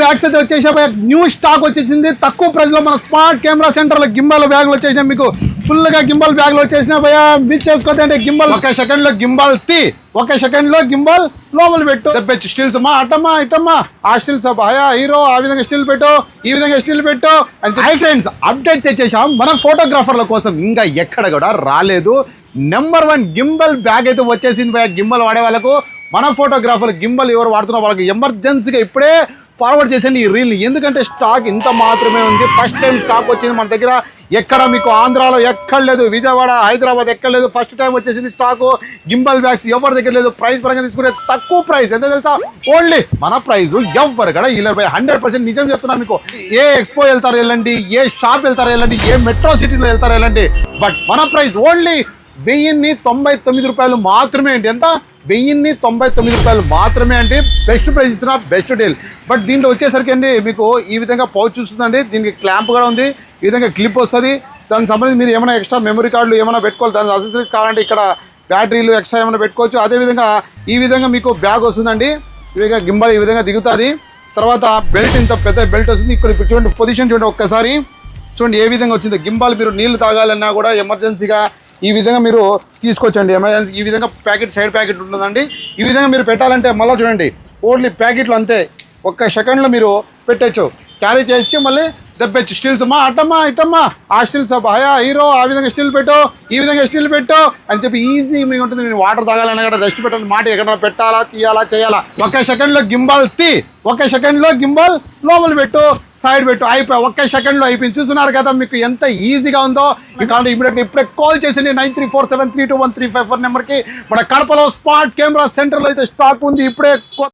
Bags అయితే వచ్చేసాయి. New stock వచ్చేసింది తక్కువ ప్రైస్ లో మన స్మార్ట్ కెమెరా సెంటర్ లో గింబల్ బ్యాగులు వచ్చేసినాయి. మీకు ఫుల్ గా గింబల్ బ్యాగులు వచ్చేసినాయి భయ్యా. మిస్ చేసుకోండి అంటే గింబల్ ఒక సెకండ్ లో గింబల్ తీ, ఒక సెకండ్ లో గింబల్ లోపల పెట్టు. తెప్పచ్చు స్టిల్స్ మా అటమ్మా ఇటమ్మా ఆ స్టిల్స్ భయా హీరో ఆ విధంగా స్టిల్ పెట్టు, ఈ విధంగా స్టిల్ పెట్టు అంటే. హై ఫ్రెండ్స్, అప్డేట్ తెచ్చేసాం మన ఫోటోగ్రాఫర్ల కోసం. ఇంకా ఎక్కడ కూడా రాలేదు. నెంబర్ 1 గింబల్ బ్యాగ్ అయితే వచ్చేసింది భయ్యా. గింబల్ వాడే వాళ్ళకు, మన ఫోటోగ్రాఫర్లు గింబల్ ఎవరు వాడుతున్న వాళ్ళకి ఎమర్జెన్సీగా ఇప్పుడే ఫార్వర్డ్ చేసండి ఈ రీల్ని. ఎందుకంటే స్టాక్ ఇంత మాత్రమే ఉంది. ఫస్ట్ టైం స్టాక్ వచ్చింది మన దగ్గర. ఎక్కడ మీకు ఆంధ్రాలో ఎక్కడ లేదు, విజయవాడ హైదరాబాద్ ఎక్కడ లేదు. ఫస్ట్ టైం వచ్చేసింది స్టాకు. గింబల్ బ్యాగ్స్ ఎవరి దగ్గర లేదు. ప్రైస్ పరంగా తీసుకునే తక్కువ ప్రైస్ ఎంత తెలుసా? ఓన్లీ మన ప్రైస్ ఎవరు కూడా ఇలా 100% నిజం చెప్తున్నాను మీకు. ఏ ఎక్స్పో వెళ్తారు వెళ్ళండి, ఏ షాప్ వెళ్తారు వెళ్ళండి, ఏ మెట్రో సిటీలో వెళ్తారు వెళ్ళండి. బట్ మన ప్రైస్ ఓన్లీ 1099 రూపాయలు మాత్రమే అండి. ఎంత? 1099 రూపాయలు మాత్రమే అండి. బెస్ట్ ప్రైస్ ఇస్తున్నా, బెస్ట్ డీల్. బట్ దీంట్లో వచ్చేసరికి అండి మీకు ఈ విధంగా పౌచ్ చూస్తుందండి. దీనికి క్లాంప్ కూడా ఉంది. ఈ విధంగా క్లిప్ వస్తుంది. దానికి సంబంధించి మీరు ఏమైనా ఎక్స్ట్రా మెమరీ కార్డులు ఏమైనా పెట్టుకోవాలి, దాని అసెసరీస్ కావాలంటే ఇక్కడ బ్యాటరీలు ఎక్స్ట్రా ఏమైనా పెట్టుకోవచ్చు. అదేవిధంగా ఈ విధంగా మీకు బ్యాగ్ వస్తుందండి. ఈ విధంగా గింబల్ ఈ విధంగా దిగుతుంది. తర్వాత బెల్ట్, ఇంత పెద్ద బెల్ట్ వస్తుంది. ఇక్కడ చూడండి, పొజిషన్ చూడండి ఒక్కసారి. చూడండి ఏ విధంగా వచ్చింది. గింబల్ మీరు నీళ్లు తాగాలన్నా కూడా ఎమర్జెన్సీగా ఈ విధంగా మీరు తీసుకొచ్చండి. ఎమర్జెన్సీ ఈ విధంగా ప్యాకెట్, సైడ్ ప్యాకెట్ ఉంటుందండి. ఈ విధంగా మీరు పెట్టాలంటే మళ్ళీ చూడండి ఓన్లీ ప్యాకెట్లు అంతే. ఒక్క సెకండ్లో మీరు పెట్టచ్చు, క్యారీ చేయొచ్చు, మళ్ళీ దెబ్బచ్చు. స్టిల్స్ మా అటమ్మా ఇటమ్మా ఆ స్టిల్స్ భయా హీరో ఆ విధంగా స్టిల్ పెట్టు, ఈ విధంగా స్టిల్ పెట్టు అని చెప్పి ఈజీ మీకు ఉంటుంది. నేను వాటర్ తాగాలన్నా కూడా రెస్ట్ పెట్టాలి, మాట ఎక్కడ పెట్టాలా, తీయాలా, చేయాలా. ఒక్క సెకండ్లో గింబల్ తీ, ఒక సెకండ్లో గింబల్ లోపల పెట్టు, సైడ్ పెట్టు, అయిపోయి ఒక్క సెకండ్లో అయిపోయింది. చూస్తున్నారు కదా మీకు ఎంత ఈజీగా ఉందో. కావాలి ఇమీడియట్గా ఇప్పుడే కాల్ చేసింది 9347321354 నెంబర్కి. మన కడపలో స్మార్ట్ కెమెరా సెంటర్లో అయితే స్టాక్ ఉంది ఇప్పుడే.